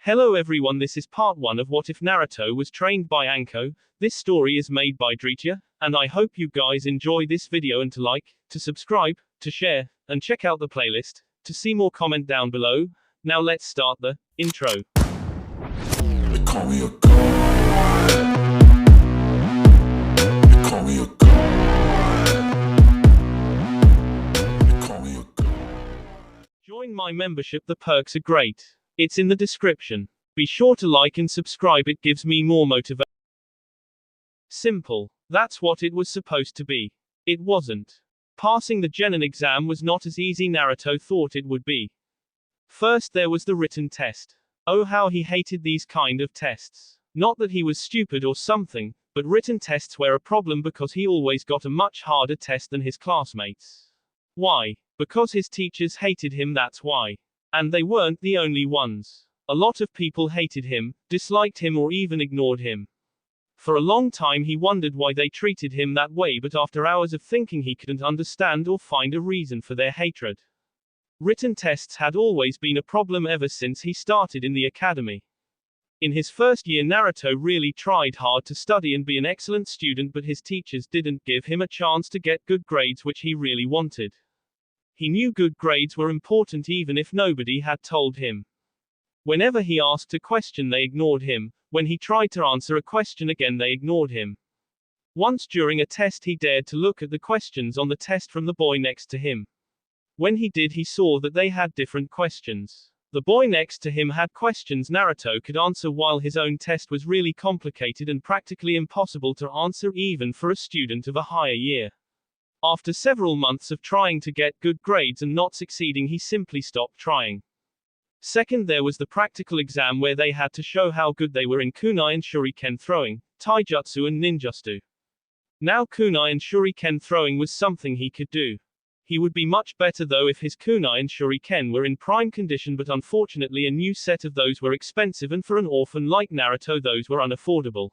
Hello everyone, this is part 1 of What If Naruto Was Trained by Anko. This story is made by Dreetje, and I hope you guys enjoy this video and to like, to subscribe, to share, and check out the playlist, to see more comment down below. Now let's start the intro. They call me a god. They call me a god. They call me a god. Join my membership, the perks are great. It's in the description. Be sure to like and subscribe, it gives me more motivation. Simple. That's what it was supposed to be. It wasn't. Passing the genin exam was not as easy Naruto thought it would be. First there was the written test. Oh how he hated these kind of tests. Not that he was stupid or something, but written tests were a problem because he always got a much harder test than his classmates. Why? Because his teachers hated him, that's why. And they weren't the only ones. A lot of people hated him, disliked him, or even ignored him. For a long time he wondered why they treated him that way, but after hours of thinking he couldn't understand or find a reason for their hatred. Written tests had always been a problem ever since he started in the academy. In his first year Naruto really tried hard to study and be an excellent student, but his teachers didn't give him a chance to get good grades, which he really wanted. He knew good grades were important even if nobody had told him. Whenever he asked a question they ignored him. When he tried to answer a question again they ignored him. Once during a test he dared to look at the questions on the test from the boy next to him. When he did he saw that they had different questions. The boy next to him had questions Naruto could answer while his own test was really complicated and practically impossible to answer even for a student of a higher year. After several months of trying to get good grades and not succeeding he simply stopped trying. Second there was the practical exam where they had to show how good they were in kunai and shuriken throwing, taijutsu and ninjutsu. Now kunai and shuriken throwing was something he could do. He would be much better though if his kunai and shuriken were in prime condition, but unfortunately a new set of those were expensive and for an orphan like Naruto those were unaffordable.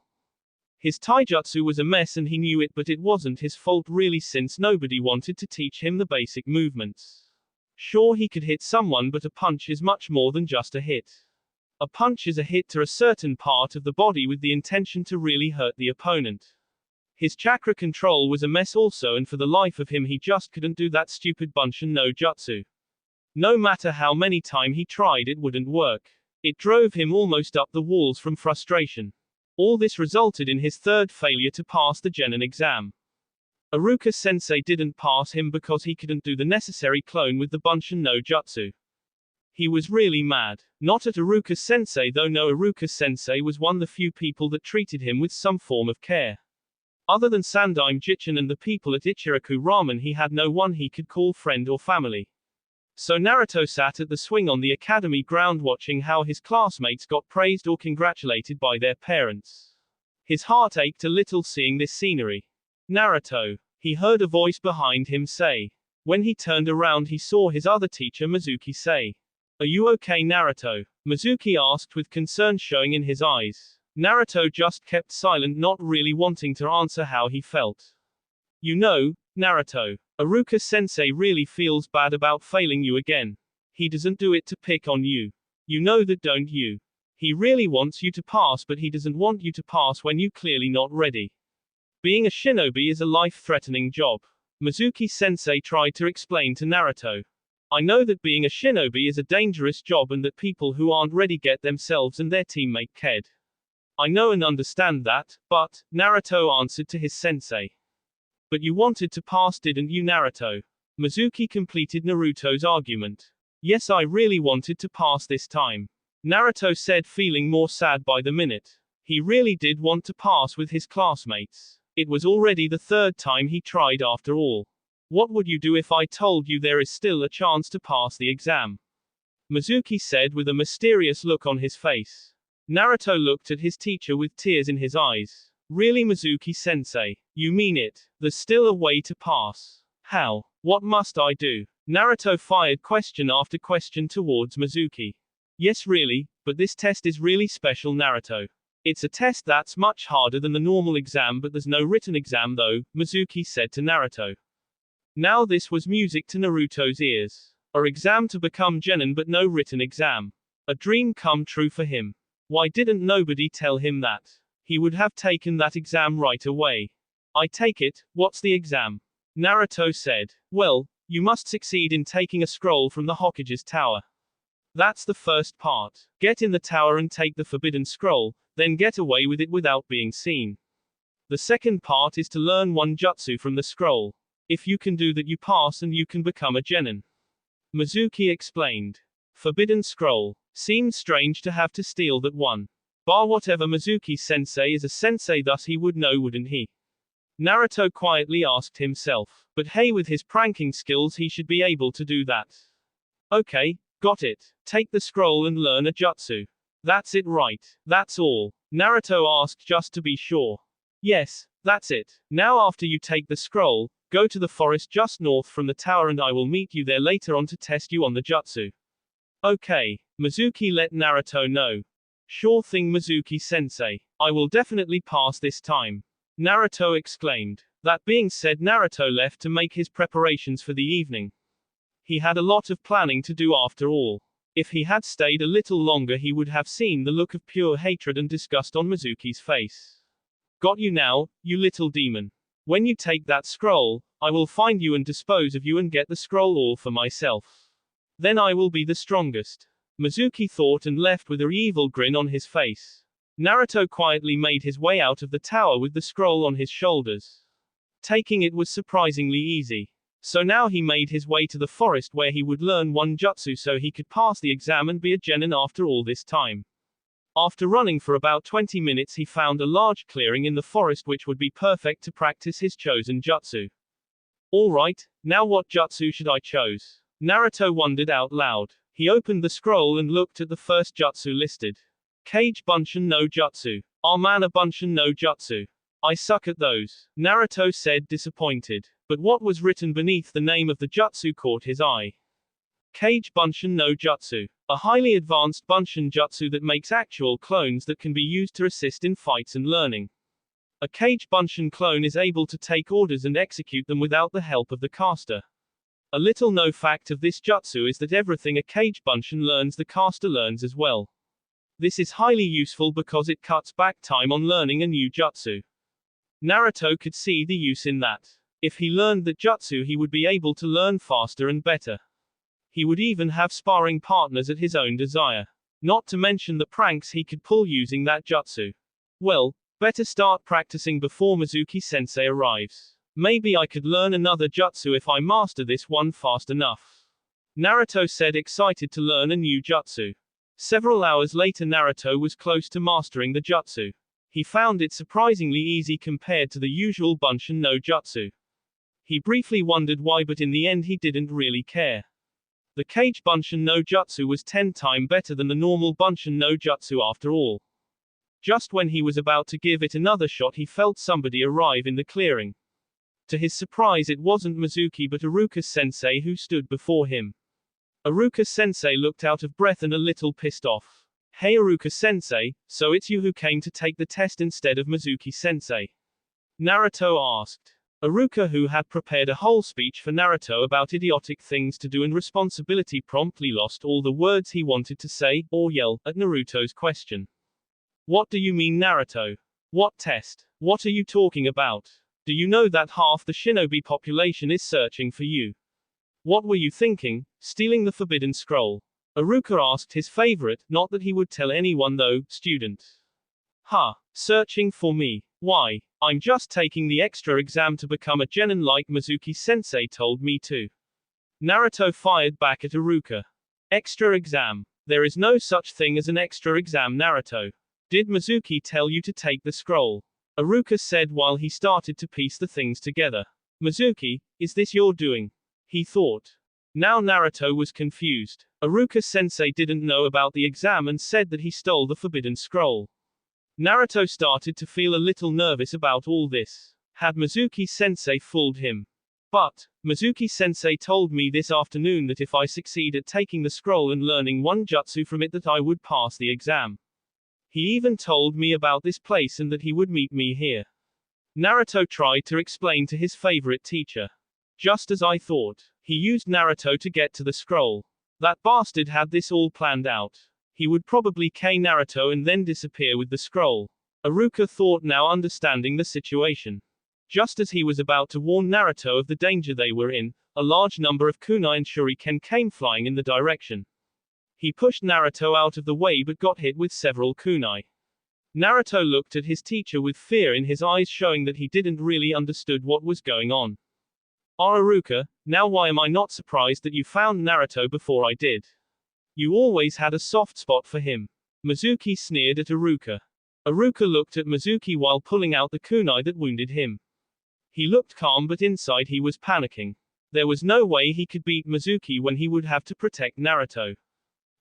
His taijutsu was a mess and he knew it, but it wasn't his fault really since nobody wanted to teach him the basic movements. Sure, he could hit someone, but a punch is much more than just a hit. A punch is a hit to a certain part of the body with the intention to really hurt the opponent. His chakra control was a mess also, and for the life of him he just couldn't do that stupid Bunshin no Jutsu. No matter how many times he tried it wouldn't work. It drove him almost up the walls from frustration. All this resulted in his third failure to pass the genin exam. Iruka sensei didn't pass him because he couldn't do the necessary clone with the Bunshin no Jutsu. He was really mad. Not at Iruka sensei though, no, Iruka sensei was one of the few people that treated him with some form of care. Other than Sandaime Jichin and the people at Ichiraku Ramen he had no one he could call friend or family. So Naruto sat at the swing on the academy ground watching how his classmates got praised or congratulated by their parents. His heart ached a little seeing this scenery. Naruto. He heard a voice behind him say. When he turned around he saw his other teacher Mizuki say. Are you okay Naruto? Mizuki asked with concern showing in his eyes. Naruto just kept silent, not really wanting to answer how he felt. You know, Naruto, Iruka sensei really feels bad about failing you again. He doesn't do it to pick on you. You know that, don't you? He really wants you to pass, but he doesn't want you to pass when you clearly not ready. Being a shinobi is a life-threatening job. Mizuki sensei tried to explain to Naruto. I know that being a shinobi is a dangerous job and that people who aren't ready get themselves and their teammate killed. I know and understand that, but, Naruto answered to his sensei. But you wanted to pass, didn't you Naruto? Mizuki completed Naruto's argument. Yes, I really wanted to pass this time. Naruto said, feeling more sad by the minute. He really did want to pass with his classmates. It was already the third time he tried after all. What would you do if I told you there is still a chance to pass the exam? Mizuki said with a mysterious look on his face. Naruto looked at his teacher with tears in his eyes. Really Mizuki sensei? You mean it? There's still a way to pass. How? What must I do? Naruto fired question after question towards Mizuki. Yes really, but this test is really special Naruto. It's a test that's much harder than the normal exam, but there's no written exam though, Mizuki said to Naruto. Now this was music to Naruto's ears. A exam to become genin but no written exam. A dream come true for him. Why didn't nobody tell him that? He would have taken that exam right away. I take it, what's the exam? Naruto said. Well, you must succeed in taking a scroll from the Hokage's tower. That's the first part. Get in the tower and take the forbidden scroll, then get away with it without being seen. The second part is to learn one jutsu from the scroll. If you can do that, you pass and you can become a genin. Mizuki explained. Forbidden scroll. Seemed strange to have to steal that one. Bar whatever, Mizuki sensei is a sensei, thus he would know, wouldn't he? Naruto quietly asked himself. But hey, with his pranking skills he should be able to do that. Okay, got it. Take the scroll and learn a jutsu. That's it, right? That's all? Naruto asked just to be sure. Yes, that's it. Now after you take the scroll, go to the forest just north from the tower and I will meet you there later on to test you on the jutsu. Okay. Mizuki let Naruto know. Sure thing, Mizuki sensei. I will definitely pass this time. Naruto exclaimed. That being said, Naruto left to make his preparations for the evening. He had a lot of planning to do after all. If he had stayed a little longer he would have seen the look of pure hatred and disgust on Mizuki's face. Got you now, you little demon. When you take that scroll, I will find you and dispose of you and get the scroll all for myself. Then I will be the strongest. Mizuki thought and left with an evil grin on his face. Naruto quietly made his way out of the tower with the scroll on his shoulders. Taking it was surprisingly easy. So now he made his way to the forest where he would learn one jutsu so he could pass the exam and be a genin after all this time. After running for about 20 minutes he found a large clearing in the forest which would be perfect to practice his chosen jutsu. Alright, now what jutsu should I choose? Naruto wondered out loud. He opened the scroll and looked at the first jutsu listed. Kage Bunshin no Jutsu. Armana Bunshin no Jutsu. I suck at those, Naruto said, disappointed. But what was written beneath the name of the jutsu caught his eye. Kage Bunshin no Jutsu. A highly advanced Bunshin jutsu that makes actual clones that can be used to assist in fights and learning. A Kage Bunshin clone is able to take orders and execute them without the help of the caster. A little known fact of this jutsu is that everything a Kage Bunshin learns the caster learns as well. This is highly useful because it cuts back time on learning a new jutsu. Naruto could see the use in that. If he learned that jutsu he would be able to learn faster and better. He would even have sparring partners at his own desire. Not to mention the pranks he could pull using that jutsu. Well, better start practicing before Mizuki sensei arrives. Maybe I could learn another jutsu if I master this one fast enough. Naruto said, excited to learn a new jutsu. Several hours later Naruto was close to mastering the jutsu. He found it surprisingly easy compared to the usual Bunshin no Jutsu. He briefly wondered why, but in the end he didn't really care. The Kage Bunshin no Jutsu was 10 times better than the normal Bunshin no Jutsu after all. Just when he was about to give it another shot he felt somebody arrive in the clearing. To his surprise it wasn't Mizuki but Iruka sensei who stood before him. Iruka sensei looked out of breath and a little pissed off. Hey Iruka sensei, so it's you who came to take the test instead of Mizuki sensei? Naruto asked. Iruka, who had prepared a whole speech for Naruto about idiotic things to do and responsibility, promptly lost all the words he wanted to say, or yell, at Naruto's question. What do you mean, Naruto? What test? What are you talking about? Do you know that half the shinobi population is searching for you? What were you thinking, stealing the forbidden scroll? Iruka asked his favorite, not that he would tell anyone though, student. Huh, searching for me? Why? I'm just taking the extra exam to become a genin like Mizuki sensei told me to. Naruto fired back at Iruka. Extra exam? There is no such thing as an extra exam, Naruto. Did Mizuki tell you to take the scroll? Iruka said while he started to piece the things together. Mizuki, is this your doing? He thought. Now Naruto was confused. Iruka sensei didn't know about the exam and said that he stole the forbidden scroll. Naruto started to feel a little nervous about all this. Had Mizuki sensei fooled him? But, Mizuki sensei told me this afternoon that if I succeed at taking the scroll and learning one jutsu from it that I would pass the exam. He even told me about this place and that he would meet me here. Naruto tried to explain to his favorite teacher. Just as I thought. He used Naruto to get to the scroll. That bastard had this all planned out. He would probably K Naruto and then disappear with the scroll. Iruka thought, now understanding the situation. Just as he was about to warn Naruto of the danger they were in, a large number of kunai and shuriken came flying in the direction. He pushed Naruto out of the way but got hit with several kunai. Naruto looked at his teacher with fear in his eyes, showing that he didn't really understood what was going on. Iruka, now why am I not surprised that you found Naruto before I did? You always had a soft spot for him. Mizuki sneered at Iruka. Iruka looked at Mizuki while pulling out the kunai that wounded him. He looked calm, but inside he was panicking. There was no way he could beat Mizuki when he would have to protect Naruto.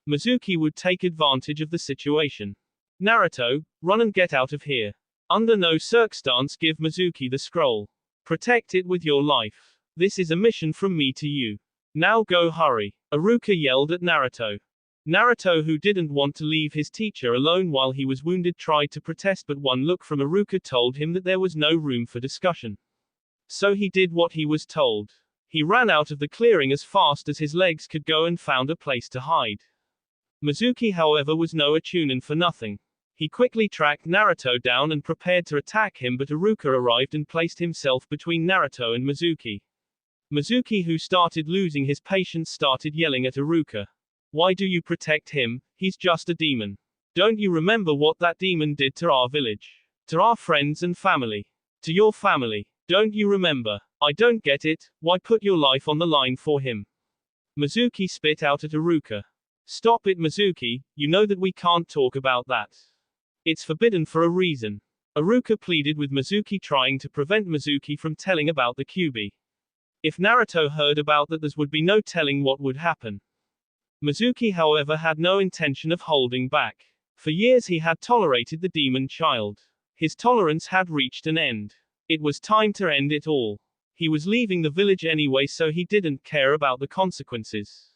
Mizuki would take advantage of the situation. Naruto, run and get out of here. Under no circumstance give Mizuki the scroll. Protect it with your life. This is a mission from me to you. Now go, hurry. Iruka yelled at Naruto. Naruto, who didn't want to leave his teacher alone while he was wounded, tried to protest, but one look from Iruka told him that there was no room for discussion. So he did what he was told. He ran out of the clearing as fast as his legs could go and found a place to hide. Mizuki, however, was no Chunin for nothing. He quickly tracked Naruto down and prepared to attack him, but Iruka arrived and placed himself between Naruto and Mizuki. Mizuki, who started losing his patience, started yelling at Iruka. Why do you protect him? He's just a demon. Don't you remember what that demon did to our village? To our friends and family? To your family? Don't you remember? I don't get it. Why put your life on the line for him? Mizuki spit out at Iruka. Stop it, Mizuki, you know that we can't talk about that. It's forbidden for a reason. Iruka pleaded with Mizuki, trying to prevent Mizuki from telling about the Kyuubi. If Naruto heard about that, there would be no telling what would happen. Mizuki, however, had no intention of holding back. For years he had tolerated the demon child. His tolerance had reached an end. It was time to end it all. He was leaving the village anyway, so he didn't care about the consequences.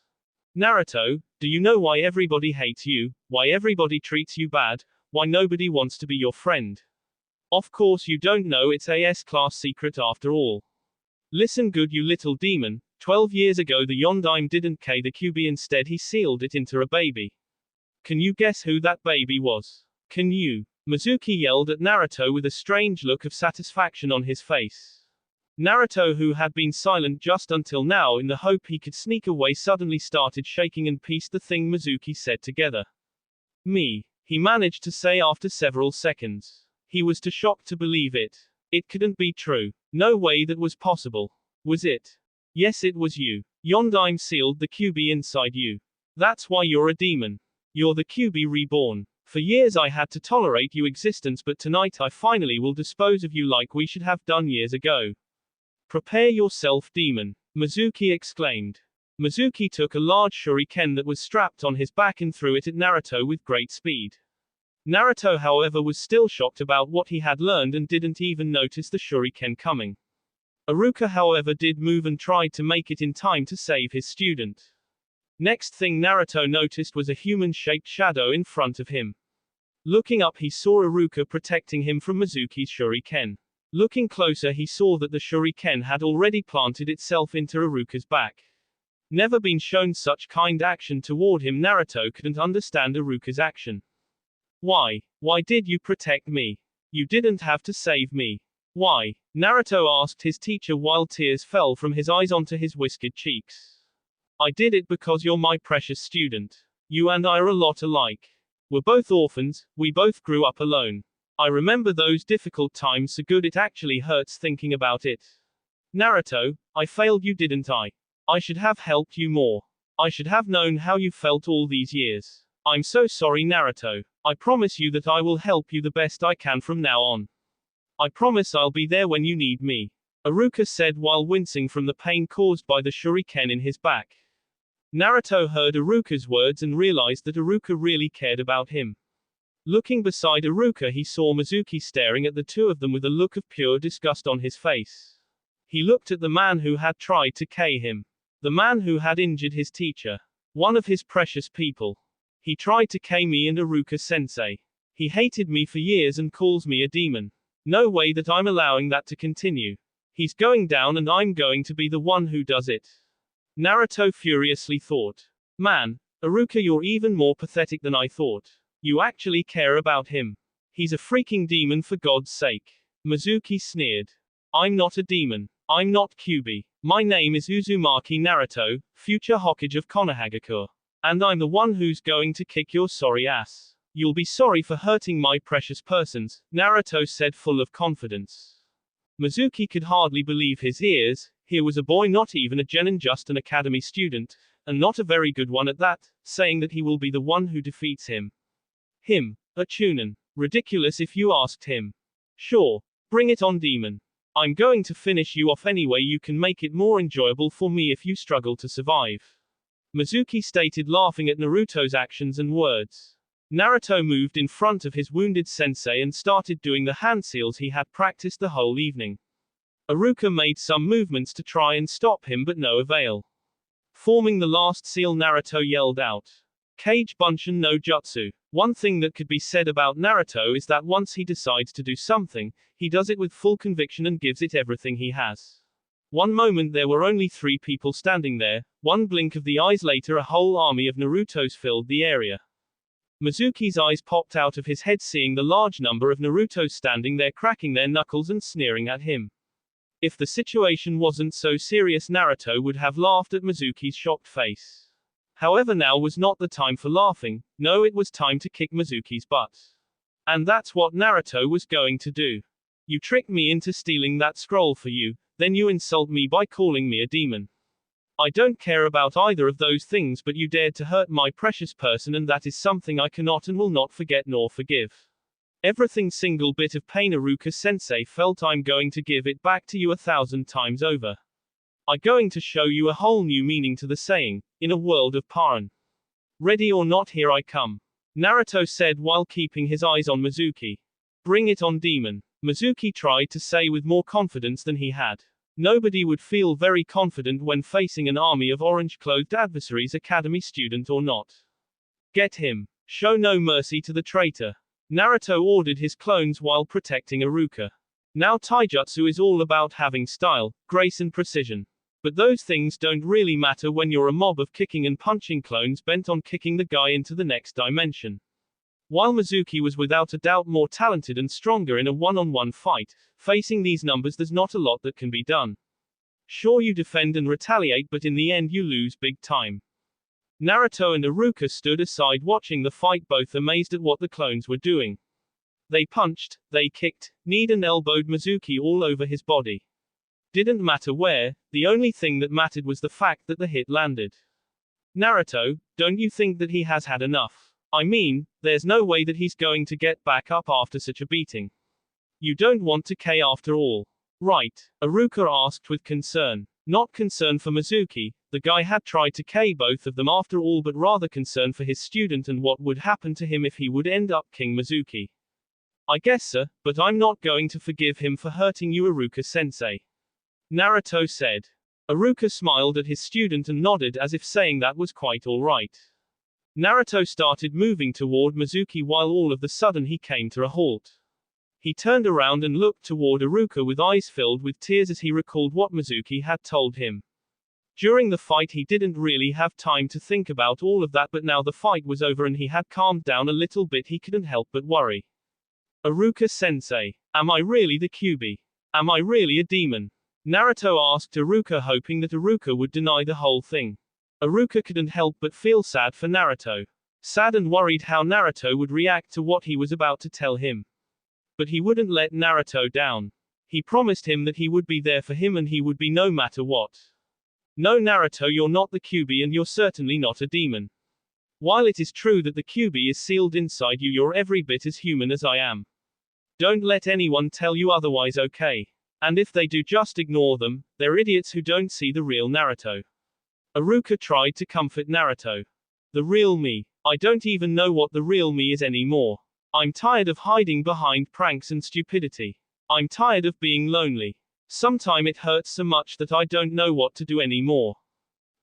Naruto, do you know why everybody hates you? Why everybody treats you bad? Why nobody wants to be your friend? Of course you don't know, it's a S-class secret after all. Listen good, you little demon. 12 years ago the Yondaime didn't K the Kyuubi, instead he sealed it into a baby. Can you guess who that baby was? Can you? Mizuki yelled at Naruto with a strange look of satisfaction on his face. Naruto, who had been silent just until now in the hope he could sneak away, suddenly started shaking and pieced the thing Mizuki said together. Me. He managed to say after several seconds. He was too shocked to believe it. It couldn't be true. No way that was possible. Was it? Yes, it was you. Yondaime sealed the Kyuubi inside you. That's why you're a demon. You're the Kyuubi reborn. For years I had to tolerate your existence, but tonight I finally will dispose of you like we should have done years ago. Prepare yourself, demon. Mizuki exclaimed. Mizuki took a large shuriken that was strapped on his back and threw it at Naruto with great speed. Naruto, however, was still shocked about what he had learned and didn't even notice the shuriken coming. Iruka, however, did move and tried to make it in time to save his student. Next thing Naruto noticed was a human-shaped shadow in front of him. Looking up, he saw Iruka protecting him from Mizuki's shuriken. Looking closer, he saw that the shuriken had already planted itself into Iruka's back. Never been shown such kind action toward him, Naruto couldn't understand Iruka's action. Why? Why did you protect me? You didn't have to save me. Why? Naruto asked his teacher while tears fell from his eyes onto his whiskered cheeks. I did it because you're my precious student. You and I are a lot alike. We're both orphans, we both grew up alone. I remember those difficult times so good it actually hurts thinking about it. Naruto, I failed you, didn't I? I should have helped you more. I should have known how you felt all these years. I'm so sorry, Naruto. I promise you that I will help you the best I can from now on. I promise I'll be there when you need me. Iruka said while wincing from the pain caused by the shuriken in his back. Naruto heard Iruka's words and realized that Iruka really cared about him. Looking beside Iruka, he saw Mizuki staring at the two of them with a look of pure disgust on his face. He looked at the man who had tried to K him. The man who had injured his teacher. One of his precious people. He tried to K me and Iruka-sensei. He hated me for years and calls me a demon. No way that I'm allowing that to continue. He's going down and I'm going to be the one who does it. Naruto furiously thought. Man, Iruka, you're even more pathetic than I thought. You actually care about him. He's a freaking demon, for God's sake. Mizuki sneered. I'm not a demon. I'm not Kyuubi. My name is Uzumaki Naruto, future Hokage of Konohagakure. And I'm the one who's going to kick your sorry ass. You'll be sorry for hurting my precious persons, Naruto said, full of confidence. Mizuki could hardly believe his ears. Here was a boy, not even a genin, just an academy student, and not a very good one at that, saying that he will be the one who defeats him. Him, a chunin. Ridiculous if you asked him. Sure. Bring it on, demon. I'm going to finish you off any way you can make it more enjoyable for me if you struggle to survive. Mizuki stated, laughing at Naruto's actions and words. Naruto moved in front of his wounded sensei and started doing the hand seals he had practiced the whole evening. Iruka made some movements to try and stop him, but no avail. Forming the last seal, Naruto yelled out, Kage Bunshin no Jutsu. One thing that could be said about Naruto is that once he decides to do something, he does it with full conviction and gives it everything he has. One moment there were only 3 people standing there, one blink of the eyes later a whole army of Narutos filled the area. Mizuki's eyes popped out of his head seeing the large number of Narutos standing there, cracking their knuckles and sneering at him. If the situation wasn't so serious, Naruto would have laughed at Mizuki's shocked face. However, now was not the time for laughing. No, it was time to kick Mizuki's butt. And that's what Naruto was going to do. You tricked me into stealing that scroll for you, then you insult me by calling me a demon. I don't care about either of those things, but you dared to hurt my precious person, and that is something I cannot and will not forget nor forgive. Everything single bit of pain Iruka-sensei felt, I'm going to give it back to you 1,000 times over. I'm going to show you a whole new meaning to the saying, in a world of pain. Ready or not, here I come. Naruto said while keeping his eyes on Mizuki. Bring it on, demon. Mizuki tried to say with more confidence than he had. Nobody would feel very confident when facing an army of orange-clothed adversaries, academy student or not. Get him. Show no mercy to the traitor. Naruto ordered his clones while protecting Iruka. Now taijutsu is all about having style, grace and precision. But those things don't really matter when you're a mob of kicking and punching clones bent on kicking the guy into the next dimension. While Mizuki was without a doubt more talented and stronger in a one-on-one fight, facing these numbers there's not a lot that can be done. Sure, you defend and retaliate, but in the end you lose big time. Naruto and Iruka stood aside watching the fight, both amazed at what the clones were doing. They punched, they kicked, kneed and elbowed Mizuki all over his body. Didn't matter where, the only thing that mattered was the fact that the hit landed. Naruto, don't you think that he has had enough? I mean, there's no way that he's going to get back up after such a beating. You don't want to K after all. Right? Iruka asked with concern. Not concern for Mizuki, the guy had tried to K both of them after all, but rather concern for his student and what would happen to him if he would end up King Mizuki. I guess so, but I'm not going to forgive him for hurting you, Iruka-sensei. Naruto said. Iruka smiled at his student and nodded as if saying that was quite alright. Naruto started moving toward Mizuki while all of a sudden he came to a halt. He turned around and looked toward Iruka with eyes filled with tears as he recalled what Mizuki had told him. During the fight he didn't really have time to think about all of that, but now the fight was over and he had calmed down a little bit, he couldn't help but worry. Iruka-sensei, am I really the Kyuubi? Am I really a demon? Naruto asked Iruka, hoping that Iruka would deny the whole thing. Iruka couldn't help but feel sad for Naruto. Sad and worried how Naruto would react to what he was about to tell him. But he wouldn't let Naruto down. He promised him that he would be there for him and he would be no matter what. No, Naruto, you're not the Kyuubi and you're certainly not a demon. While it is true that the Kyuubi is sealed inside you, you're every bit as human as I am. Don't let anyone tell you otherwise, okay? And if they do, just ignore them, they're idiots who don't see the real Naruto. Iruka tried to comfort Naruto. The real me. I don't even know what the real me is anymore. I'm tired of hiding behind pranks and stupidity. I'm tired of being lonely. Sometimes it hurts so much that I don't know what to do anymore.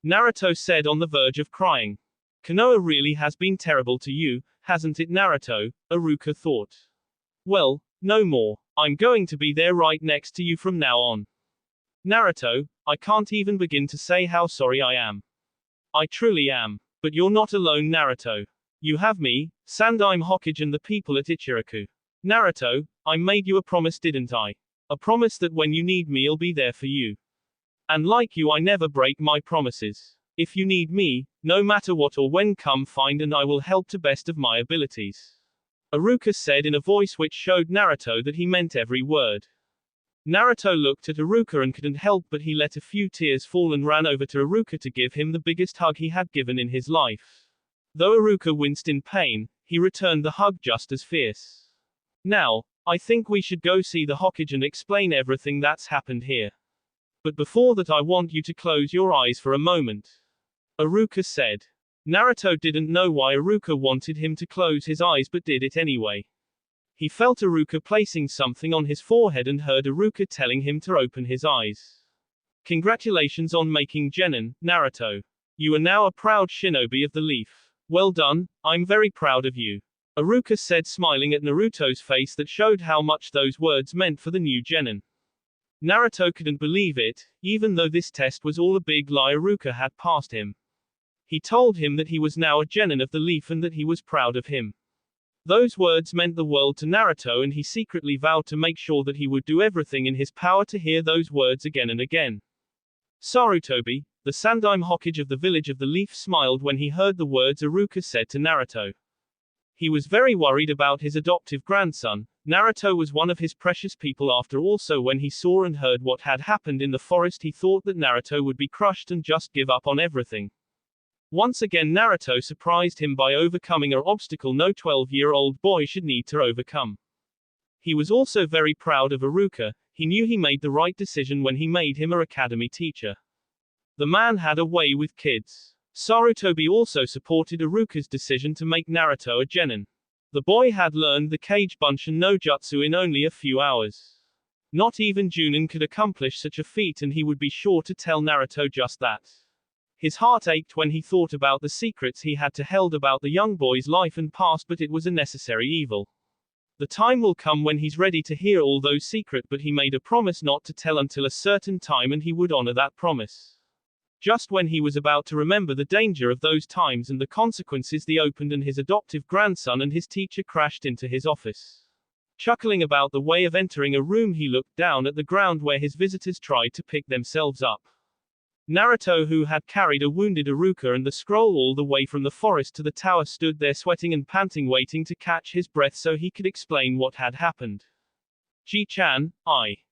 Naruto said, on the verge of crying. Konoha really has been terrible to you, hasn't it, Naruto? Iruka thought. Well, no more. I'm going to be there right next to you from now on. Naruto, I can't even begin to say how sorry I am. I truly am. But you're not alone, Naruto. You have me, Sandaime Hokage, and the people at Ichiraku. Naruto, I made you a promise, didn't I? A promise that when you need me, I'll be there for you. And like you, I never break my promises. If you need me, no matter what or when, come find and I will help to best of my abilities. Iruka said in a voice which showed Naruto that he meant every word. Naruto looked at Iruka and couldn't help but he let a few tears fall and ran over to Iruka to give him the biggest hug he had given in his life. Though Iruka winced in pain, he returned the hug just as fierce. Now, I think we should go see the Hokage and explain everything that's happened here. But before that, I want you to close your eyes for a moment. Iruka said. Naruto didn't know why Iruka wanted him to close his eyes but did it anyway. He felt Iruka placing something on his forehead and heard Iruka telling him to open his eyes. Congratulations on making genin, Naruto. You are now a proud shinobi of the leaf. Well done, I'm very proud of you. Iruka said, smiling at Naruto's face that showed how much those words meant for the new genin. Naruto couldn't believe it, even though this test was all a big lie. Iruka had passed him. He told him that he was now a genin of the leaf and that he was proud of him. Those words meant the world to Naruto, and he secretly vowed to make sure that he would do everything in his power to hear those words again and again. Sarutobi, the Sandaime Hokage of the village of the leaf, smiled when he heard the words Iruka said to Naruto. He was very worried about his adoptive grandson. Naruto was one of his precious people after all, so when he saw and heard what had happened in the forest, he thought that Naruto would be crushed and just give up on everything. Once again, Naruto surprised him by overcoming an obstacle no 12-year-old boy should need to overcome. He was also very proud of Iruka. He knew he made the right decision when he made him an academy teacher. The man had a way with kids. Sarutobi also supported Iruka's decision to make Naruto a genin. The boy had learned the Kage Bunshin no Jutsu in only a few hours. Not even Junin could accomplish such a feat, and he would be sure to tell Naruto just that. His heart ached when he thought about the secrets he had to held about the young boy's life and past, but it was a necessary evil. The time will come when he's ready to hear all those secrets, but he made a promise not to tell until a certain time, and he would honor that promise. Just when he was about to remember the danger of those times and the consequences, they opened and his adoptive grandson and his teacher crashed into his office. Chuckling about the way of entering a room, he looked down at the ground where his visitors tried to pick themselves up. Naruto, who had carried a wounded Iruka and the scroll all the way from the forest to the tower, stood there sweating and panting, waiting to catch his breath so he could explain what had happened. Ji-chan,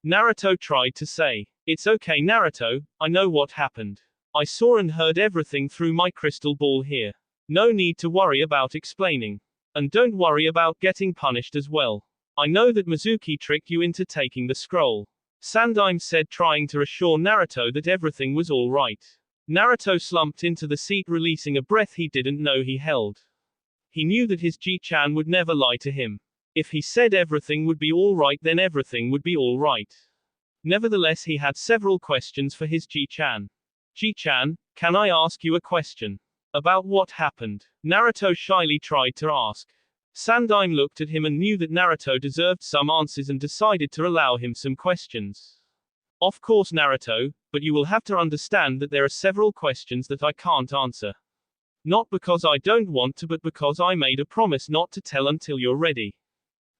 Naruto tried to say. It's okay, Naruto, I know what happened. I saw and heard everything through my crystal ball here. No need to worry about explaining. And don't worry about getting punished as well. I know that Mizuki tricked you into taking the scroll. Sandaime said, trying to assure Naruto that everything was all right. Naruto slumped into the seat, releasing a breath he didn't know he held. He knew that his Ji-chan would never lie to him. If he said everything would be all right, then everything would be all right. Nevertheless, he had several questions for his Ji-chan. Ji-chan, can I ask you a question? About what happened? Naruto shyly tried to ask. Sandaime looked at him and knew that Naruto deserved some answers and decided to allow him some questions. Of course, Naruto, but you will have to understand that there are several questions that I can't answer. Not because I don't want to, but because I made a promise not to tell until you're ready.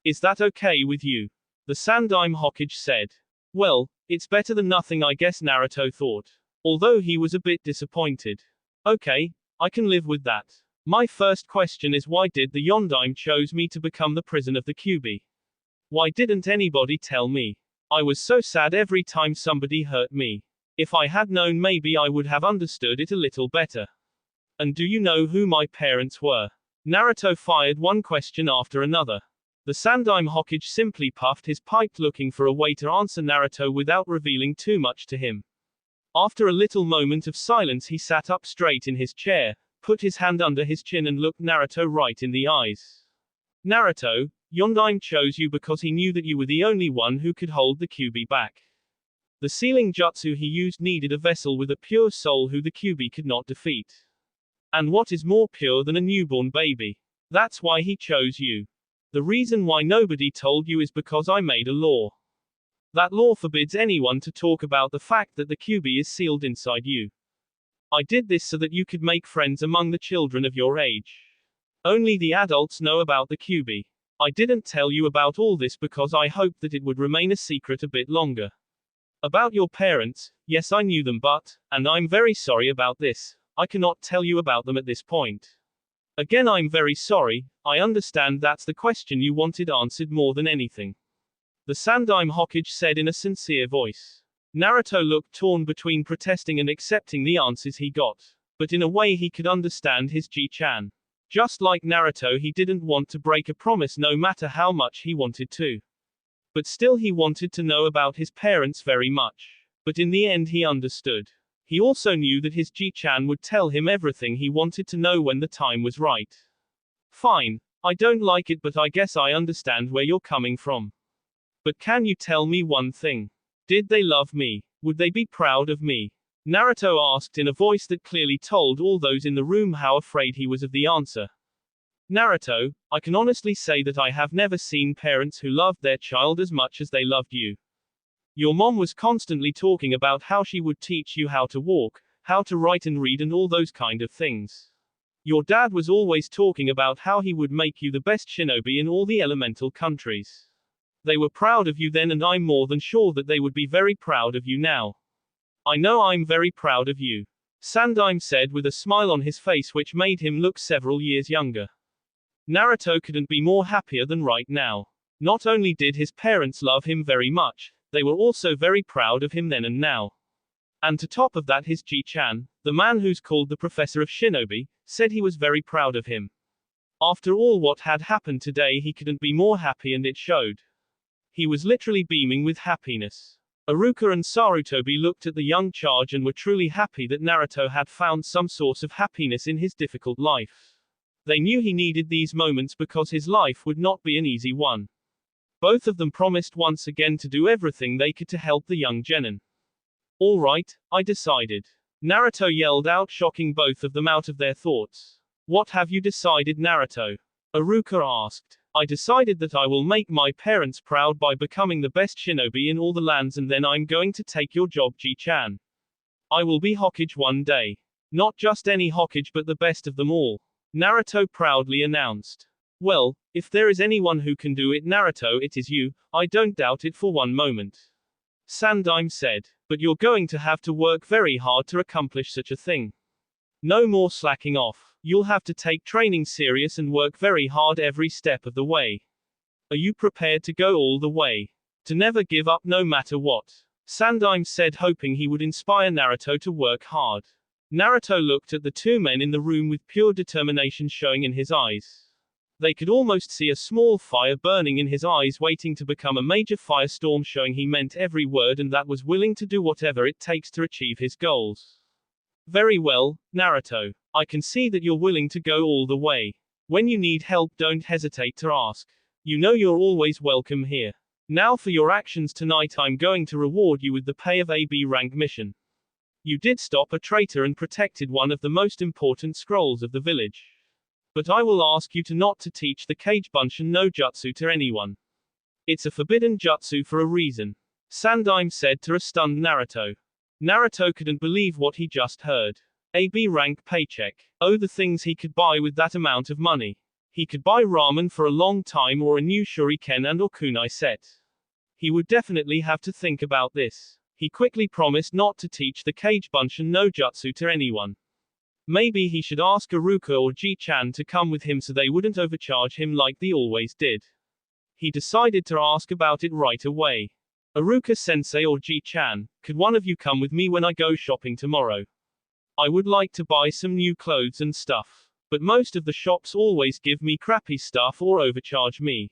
Is that okay with you? The Sandaime Hokage said. Well, it's better than nothing, I guess, Naruto thought. Although he was a bit disappointed. Okay, I can live with that. My first question is, why did the Yondaime chose me to become the prison of the Kyuubi? Why didn't anybody tell me? I was so sad every time somebody hurt me. If I had known, maybe I would have understood it a little better. And do you know who my parents were? Naruto fired one question after another. The Sandaime Hokage simply puffed his pipe, looking for a way to answer Naruto without revealing too much to him. After a little moment of silence, he sat up straight in his chair, put his hand under his chin and looked Naruto right in the eyes. Naruto, Yondaime chose you because he knew that you were the only one who could hold the Kyuubi back. The sealing jutsu he used needed a vessel with a pure soul who the Kyuubi could not defeat. And what is more pure than a newborn baby? That's why he chose you. The reason why nobody told you is because I made a law. That law forbids anyone to talk about the fact that the Kyuubi is sealed inside you. I did this so that you could make friends among the children of your age. Only the adults know about the QB. I didn't tell you about all this because I hoped that it would remain a secret a bit longer. About your parents, yes, I knew them, and I'm very sorry about this, I cannot tell you about them at this point. Again, I'm very sorry, I understand that's the question you wanted answered more than anything. The Sandaime Hokage said in a sincere voice. Naruto looked torn between protesting and accepting the answers he got. But in a way he could understand his Ji-chan. Just like Naruto, he didn't want to break a promise no matter how much he wanted to. But still he wanted to know about his parents very much. But in the end he understood. He also knew that his Ji-chan would tell him everything he wanted to know when the time was right. Fine. I don't like it, but I guess I understand where you're coming from. But can you tell me one thing? Did they love me? Would they be proud of me? Naruto asked in a voice that clearly told all those in the room how afraid he was of the answer. Naruto, I can honestly say that I have never seen parents who loved their child as much as they loved you. Your mom was constantly talking about how she would teach you how to walk, how to write and read and all those kind of things. Your dad was always talking about how he would make you the best shinobi in all the elemental countries. They were proud of you then, and I'm more than sure that they would be very proud of you now. I know I'm very proud of you. Sandaime said with a smile on his face which made him look several years younger. Naruto couldn't be more happier than right now. Not only did his parents love him very much, they were also very proud of him then and now. And to top of that, his Ji-chan, the man who's called the Professor of Shinobi, said he was very proud of him. After all what had happened today, he couldn't be more happy, and it showed. He was literally beaming with happiness. Iruka and Sarutobi looked at the young charge and were truly happy that Naruto had found some source of happiness in his difficult life. They knew he needed these moments because his life would not be an easy one. Both of them promised once again to do everything they could to help the young genin. All right, I decided. Naruto yelled out, shocking both of them out of their thoughts. What have you decided, Naruto? Iruka asked. I decided that I will make my parents proud by becoming the best shinobi in all the lands, and then I'm going to take your job, Ji-chan. I will be Hokage one day. Not just any Hokage, but the best of them all. Naruto proudly announced. Well, if there is anyone who can do it, Naruto, it is you, I don't doubt it for one moment. Sandaime said. But you're going to have to work very hard to accomplish such a thing. No more slacking off. You'll have to take training serious and work very hard every step of the way. Are you prepared to go all the way? To never give up no matter what? Sandaime said, hoping he would inspire Naruto to work hard. Naruto looked at the two men in the room with pure determination showing in his eyes. They could almost see a small fire burning in his eyes, waiting to become a major firestorm, showing he meant every word and that was willing to do whatever it takes to achieve his goals. Very well, Naruto. I can see that you're willing to go all the way. When you need help, don't hesitate to ask. You know you're always welcome here. Now for your actions tonight, I'm going to reward you with the pay of a B rank mission. You did stop a traitor and protected one of the most important scrolls of the village. But I will ask you to not to teach the Kage Bunshin no Jutsu to anyone. It's a forbidden jutsu for a reason. Sandaime said to a stunned Naruto. Naruto couldn't believe what he just heard. A B rank paycheck. Oh, the things he could buy with that amount of money. He could buy ramen for a long time or a new shuriken and or kunai set. He would definitely have to think about this. He quickly promised not to teach the Kage Bunshin no Jutsu to anyone. Maybe he should ask Iruka or Ji-chan to come with him so they wouldn't overcharge him like they always did. He decided to ask about it right away. Iruka-sensei or Ji-chan, could one of you come with me when I go shopping tomorrow? I would like to buy some new clothes and stuff. But most of the shops always give me crappy stuff or overcharge me.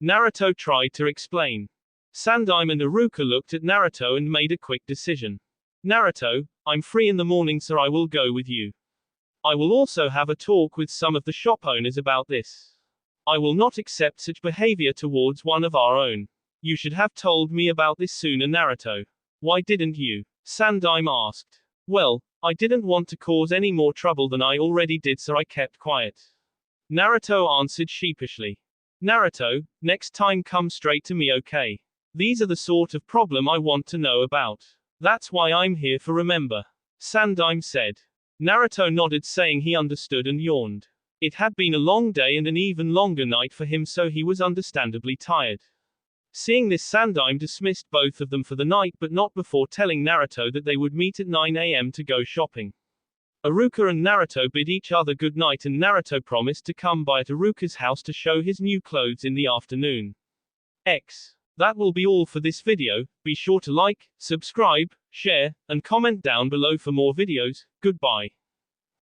Naruto tried to explain. Sandaime and Iruka looked at Naruto and made a quick decision. Naruto, I'm free in the morning, so I will go with you. I will also have a talk with some of the shop owners about this. I will not accept such behavior towards one of our own. You should have told me about this sooner, Naruto. Why didn't you? Sandaime asked. Well, I didn't want to cause any more trouble than I already did, so I kept quiet. Naruto answered sheepishly. Naruto, next time come straight to me, okay? These are the sort of problem I want to know about. That's why I'm here for, remember. Sandaime said. Naruto nodded, saying he understood, and yawned. It had been a long day and an even longer night for him, so he was understandably tired. Seeing this, Sandaime dismissed both of them for the night, but not before telling Naruto that they would meet at 9 a.m. to go shopping. Iruka and Naruto bid each other good night, and Naruto promised to come by at Iruka's house to show his new clothes in the afternoon. That will be all for this video. Be sure to like, subscribe, share, and comment down below for more videos. Goodbye.